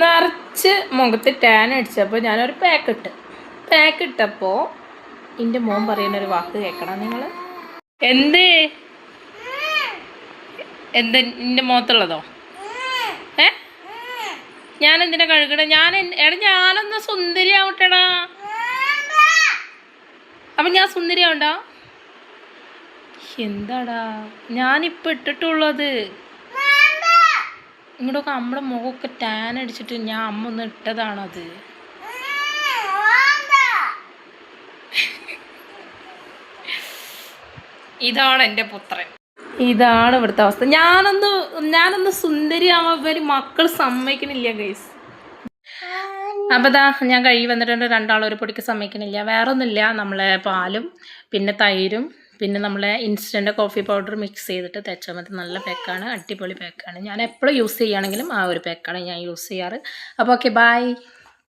നിറച്ച് മുഖത്ത് ടാൻ അടിച്ചപ്പോൾ ഞാനൊരു പാക്ക് ഇട്ടപ്പോൾ എൻ്റെ മോൻ പറയുന്നൊരു വാക്ക് കേൾക്കണം നിങ്ങൾ. എന്ത് എൻ്റെ മുഖത്തുള്ളതോ? ഞാനെന്തിനാ കഴുകണേ? ഞാനൊന്ന് സുന്ദരി ആവട്ടെടാ. അപ്പം ഞാൻ സുന്ദരി ആവണ്ട? എന്താടാ ഞാനിപ്പോൾ ഇട്ടിട്ടുള്ളത്? ഇങ്ങോട്ടൊക്കെ നമ്മുടെ മുഖമൊക്കെ ടാൻ അടിച്ചിട്ട് അമ്മ ഒന്ന് ഇട്ടതാണത്. ഇതാണ് എൻ്റെ പുത്രൻ. ഇതാണ് ഇവിടുത്തെ അവസ്ഥ. ഞാനൊന്ന് സുന്ദരിയാവാൻ ഇവര് മക്കൾ സമ്മതിക്കണില്ല ഗൈസ്. അപ്പോൾ ഞാൻ കഴുകി വന്നിട്ടുണ്ട്. രണ്ടാളും ഒരു പൊടിക്ക് സമ്മതിക്കണില്ല. വേറെ ഒന്നുമില്ല, നമ്മളെ പാലും പിന്നെ തൈരും പിന്നെ നമ്മളെ ഇൻസ്റ്റൻറ്റ് കോഫി പൗഡർ മിക്സ് ചെയ്തിട്ട് തേച്ചാൽ മതി. നല്ല പാക്കാണ്, അടിപൊളി പാക്കാണ്. ഞാൻ എപ്പോഴും യൂസ് ചെയ്യുകയാണെങ്കിലും ആ ഒരു പാക്കാണ് ഞാൻ യൂസ് ചെയ്യാറ്. അപ്പോൾ ഓക്കെ, ബൈ.